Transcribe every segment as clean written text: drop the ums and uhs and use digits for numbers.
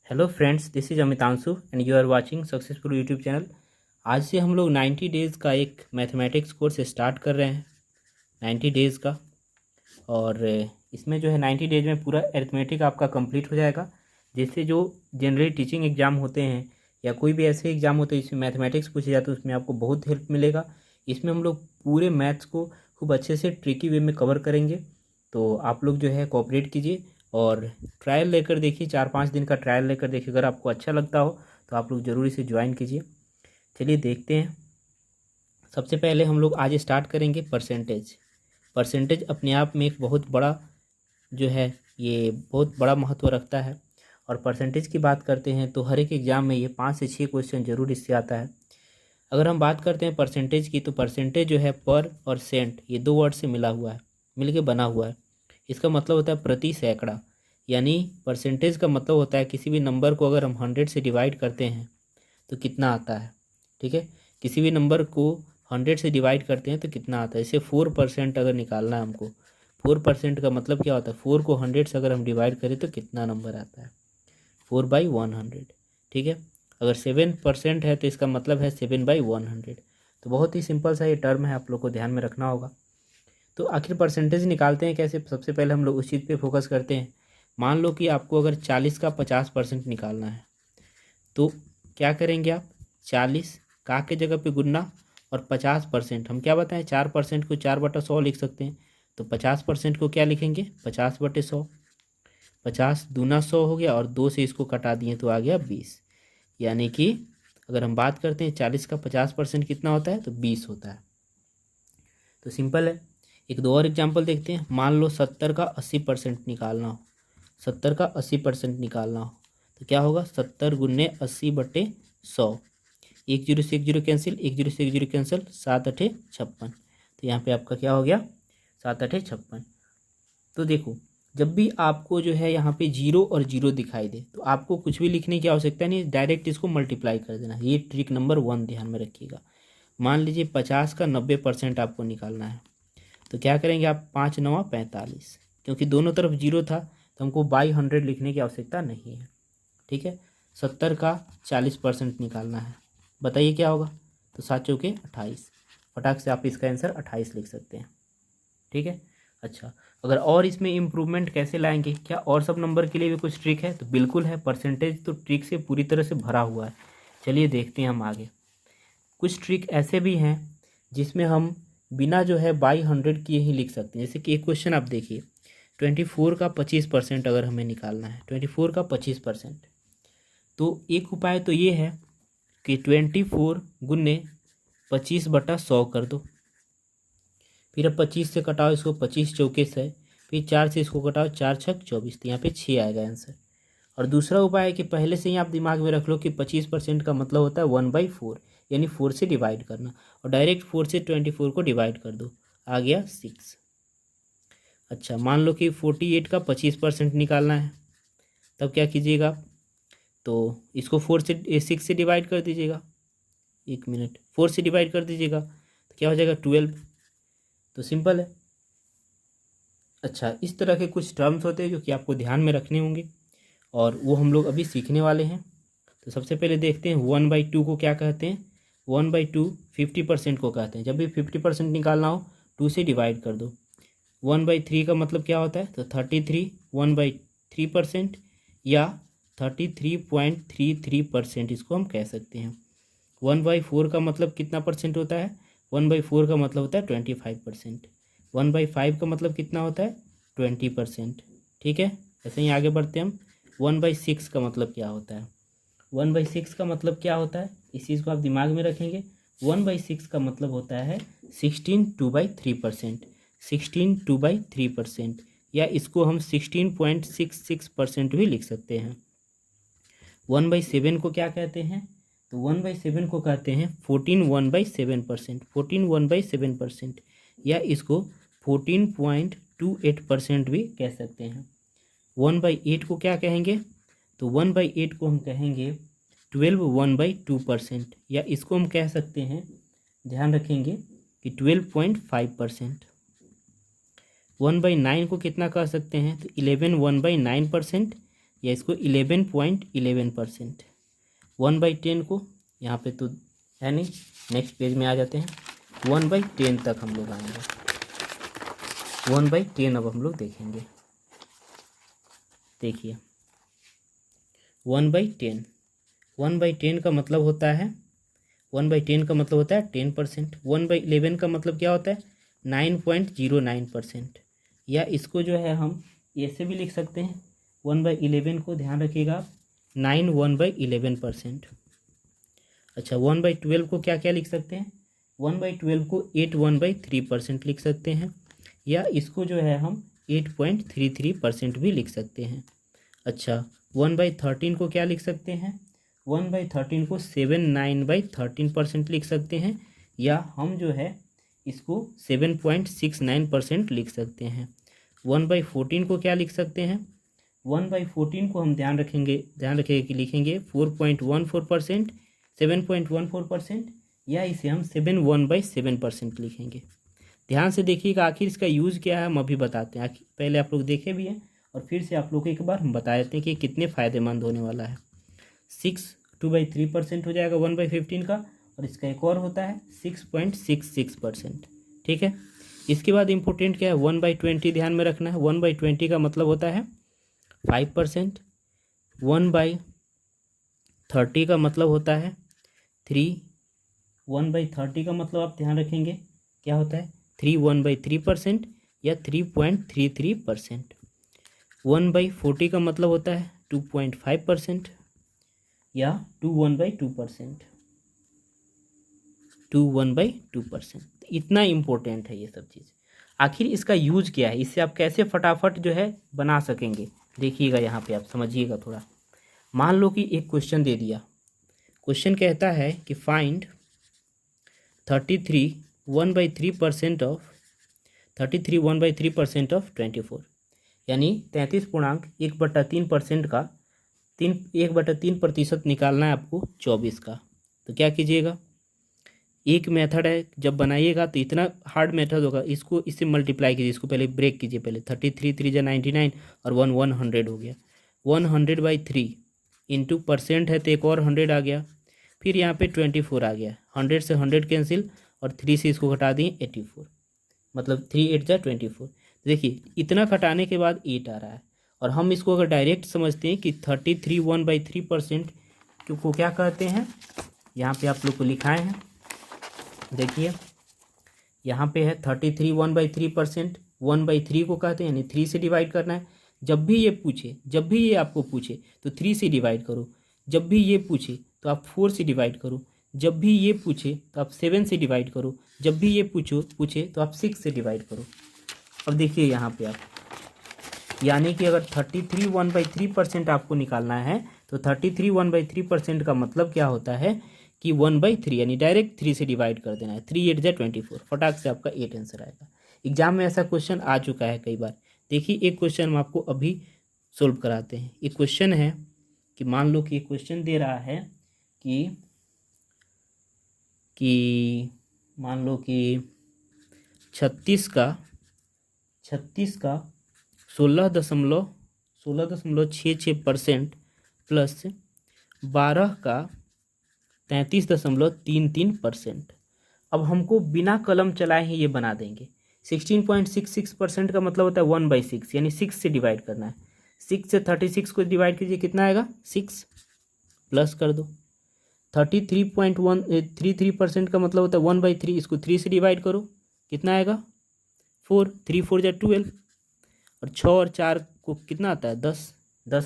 Hello friends, this is Amitanshu and you are watching successful YouTube channel. आज से हम लोग 90 डेज़ का एक मैथमेटिक्स कोर्स स्टार्ट कर रहे हैं। 90 डेज़ का, और इसमें जो है 90 डेज में पूरा अरिथमेटिक आपका कंप्लीट हो जाएगा, जिससे जो जनरली टीचिंग एग्ज़ाम होते हैं या कोई भी ऐसे एग्ज़ाम होते हैं जिसमें मैथमेटिक्स पूछे जाते हैं, उसमें आपको बहुत हेल्प मिलेगा। इसमें हम लोग पूरे मैथ्स को खूब अच्छे से ट्रिकी वे में कवर करेंगे, तो आप लोग जो है कोऑपरेट कीजिए और ट्रायल लेकर देखिए। 4-5 दिन का ट्रायल लेकर देखिए, अगर आपको अच्छा लगता हो तो आप लोग ज़रूर इसे ज्वाइन कीजिए। चलिए देखते हैं। सबसे पहले हम लोग आज स्टार्ट करेंगे परसेंटेज। परसेंटेज अपने आप में एक बहुत बड़ा जो है, ये बहुत बड़ा महत्व रखता है। और परसेंटेज की बात करते हैं तो हर एक एग्ज़ाम में ये 5 से 6 क्वेश्चन जरूर इससे आता है। अगर हम बात करते हैं परसेंटेज की, तो परसेंटेज जो है पर और सेंट, ये दो वर्ड से मिला हुआ है, मिलके बना हुआ है। इसका मतलब होता है प्रति सैकड़ा, यानी परसेंटेज का मतलब होता है किसी भी नंबर को अगर हम 100 से डिवाइड करते हैं तो कितना आता है। ठीक है, किसी भी नंबर को 100 से डिवाइड करते हैं तो कितना आता है। जैसे 4% अगर निकालना है हमको, 4% का मतलब क्या होता है, 4 को 100 से अगर हम डिवाइड करें तो कितना नंबर आता है, 4/100। ठीक है, अगर 7% है तो इसका मतलब है 7/100। तो बहुत ही सिंपल सा ये टर्म है, आप लोग को ध्यान में रखना होगा। तो आखिर परसेंटेज निकालते हैं कैसे, सबसे पहले हम लोग उस चीज़ पे फोकस करते हैं। मान लो कि आपको अगर 40 का 50% निकालना है, तो क्या करेंगे आप, 40 का के जगह पे गुना और 50%, हम क्या बताएं 4% को 4/100 लिख सकते हैं। तो 50% को क्या लिखेंगे, 50/100। 50 दूना 100 हो गया और 2 से इसको कटा दिए तो आ गया 20। यानी कि अगर हम बात करते हैं 40 का 50% कितना होता है, तो 20 होता है। तो सिंपल है। एक दो और एग्जाम्पल देखते हैं। मान लो 70 का 80% निकालना हो, 70 का 80% निकालना हो तो क्या होगा, 70 गुने 80/100। 1 0 से 1 0 कैंसिल, 1 0 से 1 0 कैंसिल, 7×8 = 56। तो यहाँ पे आपका क्या हो गया, 7×8 = 56। तो देखो, जब भी आपको जो है यहाँ पे जीरो और जीरो दिखाई दे तो आपको कुछ भी लिखने की आवश्यकता नहीं, डायरेक्ट इसको मल्टीप्लाई कर देना। ये ट्रिक नंबर 1 ध्यान में रखिएगा। मान लीजिए 50 का 90% आपको निकालना है, तो क्या करेंगे आप, 5 9 45, क्योंकि दोनों तरफ जीरो था तो हमको बाई 100 लिखने की आवश्यकता नहीं है। ठीक है, 70 का 40% निकालना है, बताइए क्या होगा, तो 7 चौके 28। फटाक से आप इसका आंसर 28 लिख सकते हैं। ठीक है, अच्छा, अगर और इसमें इम्प्रूवमेंट कैसे लाएंगे, क्या और सब नंबर के लिए भी कुछ ट्रिक है, तो बिल्कुल है। परसेंटेज तो ट्रिक से पूरी तरह से भरा हुआ है। चलिए देखते हैं हम आगे। कुछ ट्रिक ऐसे भी हैं जिसमें हम बिना जो है बाई 100 किए ही लिख सकते हैं। जैसे कि एक क्वेश्चन आप देखिए, 24 का 25% अगर हमें निकालना है, 24 का 25%, तो एक उपाय तो ये है कि 24 गुने 25/100 कर दो। फिर अब 25 से कटाओ इसको, 25 चौके 100, फिर 4 से इसको कटाओ, 4 छक 24, तो यहाँ पे 6 आएगा आंसर। और दूसरा उपाय है कि पहले से ही आप दिमाग में रख लो कि 25% का मतलब होता है 1/4, यानी 4 से डिवाइड करना, और डायरेक्ट 4 से 24 को डिवाइड कर दो, आ गया 6। अच्छा, मान लो कि 48 का 25% निकालना है, तब क्या कीजिएगा, तो इसको 4 से 6 से डिवाइड कर दीजिएगा। 1 मिनट, 4 से डिवाइड कर दीजिएगा तो क्या हो जाएगा, 12। तो सिंपल है। अच्छा, इस तरह के कुछ टर्म्स होते हैं जो कि आपको ध्यान में रखने होंगे, और वो हम लोग अभी सीखने वाले हैं। तो सबसे पहले देखते हैं 1/2 को क्या कहते हैं। 1/2 50% को कहते हैं। जब भी 50% निकालना हो, 2 से डिवाइड कर दो। 1/3 का मतलब क्या होता है, तो 33 1/3%, या 33.33% इसको हम कह सकते हैं। 1/4 का मतलब कितना परसेंट होता है, 1/4 का मतलब होता है 25%। 1/5 का मतलब कितना होता है, 20%। ठीक है, ऐसे ही आगे बढ़ते हैं हम। 1/6 का मतलब क्या होता है, 1/6 का मतलब क्या होता है, इस चीज़ को आप दिमाग में रखेंगे। 1/6 का मतलब होता है 16 2/3%, 16 2/3%, या इसको हम 16.66% भी लिख सकते हैं। 1/7 को क्या कहते हैं, तो 1/7 को कहते हैं 14 1/7%, 14 1/7%, या इसको 14.28% भी कह सकते हैं। 1/8 को क्या कहेंगे, तो 1/8 को हम कहेंगे 12 1/2%, या इसको हम कह सकते हैं, ध्यान रखेंगे, कि 12.5%। 1/9 को कितना कह सकते हैं, तो 11 1/9%, या इसको 11.11%। 1/10 को यहाँ पे तो है नहीं, नेक्स्ट पेज में आ जाते हैं। 1/10 तक हम लोग आएंगे। 1/10 अब हम लोग देखेंगे। देखिए 1/10, 1/10 का मतलब होता है 1/10 का मतलब होता है 10%। 1/11 का मतलब क्या होता है 9.09%। या इसको जो है हम ऐसे भी लिख सकते हैं 1/11 को, ध्यान रखिएगा 9 1/11%। अच्छा 1/12 को क्या क्या लिख सकते हैं, 1/12 को 8 1/3% लिख सकते हैं, या इसको जो है हम 8.33% भी लिख सकते हैं। अच्छा 1/13 को क्या लिख सकते हैं, 1/13 को 7 9/13% लिख सकते हैं, या हम जो है इसको 7.69% लिख सकते हैं। 1/14 को क्या लिख सकते हैं, 1/14 को हम ध्यान रखेंगे कि लिखेंगे 4.14%, 7.14%, या इसे हम 7 1/7% लिखेंगे। ध्यान से देखिएगा आखिर इसका यूज़ क्या है हम अभी बताते हैं। पहले आप लोग देखे भी हैं और फिर से आप लोग को एक बार हम बता देते हैं कि कितने फ़ायदेमंद होने वाला है। 6 2/3% हो जाएगा 1/15 का, और इसका एक और होता है 6.66%। ठीक है, इसके बाद इम्पोर्टेंट क्या है 1/20 ध्यान में रखना है। 1/20 का मतलब होता है 5%। 1/30 का मतलब होता है 3। 1/30 का मतलब आप ध्यान रखेंगे क्या होता है 3 1/3% या 3.33%। 1/40 का मतलब होता है 2.5% या 2 1/2%। 2 1/2%। इतना इम्पोर्टेंट है ये सब चीज़। आखिर इसका यूज क्या है, इससे आप कैसे फटाफट जो है बना सकेंगे, देखिएगा यहाँ पे आप समझिएगा थोड़ा। मान लो कि एक क्वेश्चन दे दिया, क्वेश्चन कहता है कि फाइंड 33 1/3% ऑफ 24, यानी 33.1/3% का 1/3% निकालना है आपको 24 का। तो क्या कीजिएगा, एक मेथड है, जब बनाइएगा तो इतना हार्ड मेथड होगा, इसको इससे मल्टीप्लाई कीजिए, इसको पहले ब्रेक कीजिए। पहले 33 3 जा 99 और 1 100 हो गया। 100/3 इंटू परसेंट है तो एक और 100 आ गया, फिर यहाँ पे 24 आ गया। 100 से 100 कैंसिल और 3 से इसको घटा दिए 84, मतलब 3 8 जा 24। देखिए इतना घटाने के बाद 8 आ रहा है, और हम इसको अगर डायरेक्ट समझते हैं कि 33 1/3% को क्या कहते हैं, यहाँ पे आप लोग को लिखाए हैं। देखिए यहाँ पे है 33 1/3%, 1/3 को कहते हैं, यानी 3 से डिवाइड करना है। जब भी ये पूछे, जब भी ये आपको पूछे तो 3 से डिवाइड करो, जब भी ये पूछे तो आप 4 से डिवाइड करो, जब भी ये पूछे तो आप 7 से डिवाइड करो, जब भी ये पूछे तो आप 6 से डिवाइड करो। अब देखिए यहाँ पे आप, यानी कि अगर 33 1/3% आपको निकालना है तो 33 1/3% का मतलब क्या होता है कि 1/3, यानी डायरेक्ट 3 से डिवाइड कर देना है। 3 8 जा 24, फटाक से आपका 8 आंसर आएगा। एग्जाम में ऐसा क्वेश्चन आ चुका है कई बार। देखिए एक क्वेश्चन हम आपको अभी सोल्व कराते हैं। एक क्वेश्चन है कि मान लो कि क्वेश्चन दे रहा है कि मान लो कि 36 का 16.66% प्लस 12 का 33.33%। अब हमको बिना कलम चलाए ही ये बना देंगे। 16.66% का मतलब होता है 1/6, यानी 6 से डिवाइड करना है। 6 से 36 को डिवाइड कीजिए, कितना आएगा 6, प्लस कर दो। 33.133% का मतलब होता है 1/3, इसको 3 से डिवाइड करो, कितना आएगा 4, 3 4 जा 12, और 6 और 4 को कितना आता है 10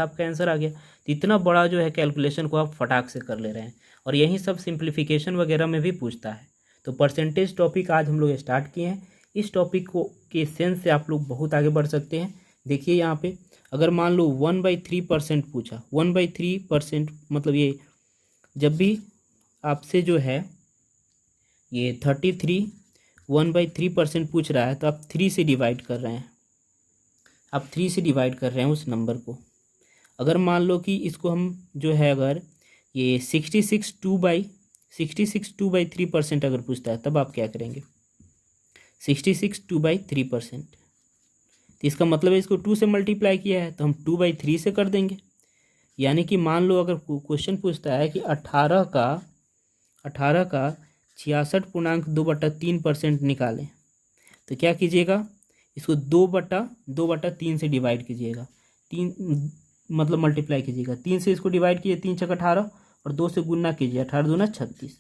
आपका आंसर आ गया। तो इतना बड़ा जो है कैलकुलेशन को आप फटाक से कर ले रहे हैं, और यही सब सिंप्लीफिकेशन वगैरह में भी पूछता है। तो परसेंटेज टॉपिक आज हम लोग स्टार्ट किए हैं। इस टॉपिक को के सेंस से आप लोग बहुत आगे बढ़ सकते हैं। देखिए यहाँ पे अगर मान लो 1/3% पूछा, 1/3% मतलब ये जब भी आपसे जो है ये 33 1/3% पूछ रहा है तो आप 3 से डिवाइड कर रहे हैं, आप 3 से डिवाइड कर रहे हैं उस नंबर को। अगर मान लो कि इसको हम जो है अगर ये 66 2/3% अगर पूछता है, तब आप क्या करेंगे 66 2/3%। तो इसका मतलब है इसको 2 से मल्टीप्लाई किया है तो हम 2/3 से कर देंगे। यानी कि मान लो अगर क्वेश्चन पूछता है कि 18 का 66.2/3% निकालें, तो क्या कीजिएगा, इसको 2/3 से डिवाइड कीजिएगा, 3 मतलब मल्टीप्लाई कीजिएगा, 3 से इसको डिवाइड कीजिए, 3 छक 18 और 2 से गुना कीजिए, 18 दूना 36,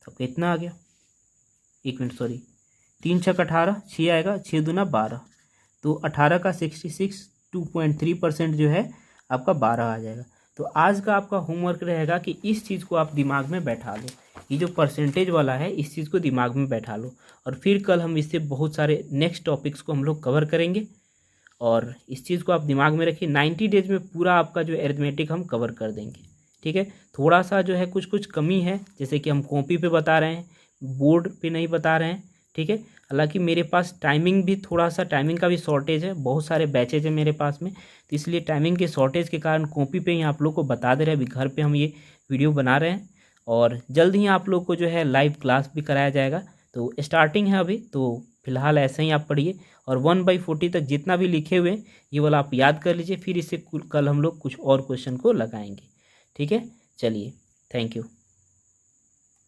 तो कितना आ गया, 1 मिनट सॉरी, 3 छक 18, 6 आएगा, 6 दूना 12, तो 18 का 66.2.3% जो है आपका 12 आ जाएगा। तो आज का आपका होमवर्क रहेगा कि इस चीज़ को आप दिमाग में बैठा लो, ये जो परसेंटेज वाला है इस चीज़ को दिमाग में बैठा लो, और फिर कल हम इससे बहुत सारे नेक्स्ट टॉपिक्स को हम लोग कवर करेंगे, और इस चीज़ को आप दिमाग में रखिए। 90 डेज में पूरा आपका जो अरिथमेटिक हम कवर कर देंगे, ठीक है। थोड़ा सा जो है कुछ कमी है, जैसे कि हम कॉपी पे बता रहे हैं, बोर्ड पे नहीं बता रहे हैं, ठीक है। हालांकि मेरे पास टाइमिंग का भी शॉर्टेज है, बहुत सारे बैचेज है मेरे पास में, तो इसलिए टाइमिंग के शॉर्टेज के कारण कॉपी पे ही आप लोग को बता दे रहे हैं। अभी घर पे हम ये वीडियो बना रहे हैं, और जल्द ही आप लोग को जो है लाइव क्लास भी कराया जाएगा। तो स्टार्टिंग है अभी, तो फिलहाल ऐसे ही आप पढ़िए, और 1/40 तक जितना भी लिखे हुए हैं ये वाला आप याद कर लीजिए, फिर इससे कल हम लोग कुछ और क्वेश्चन को लगाएंगे, ठीक है। चलिए, थैंक यू।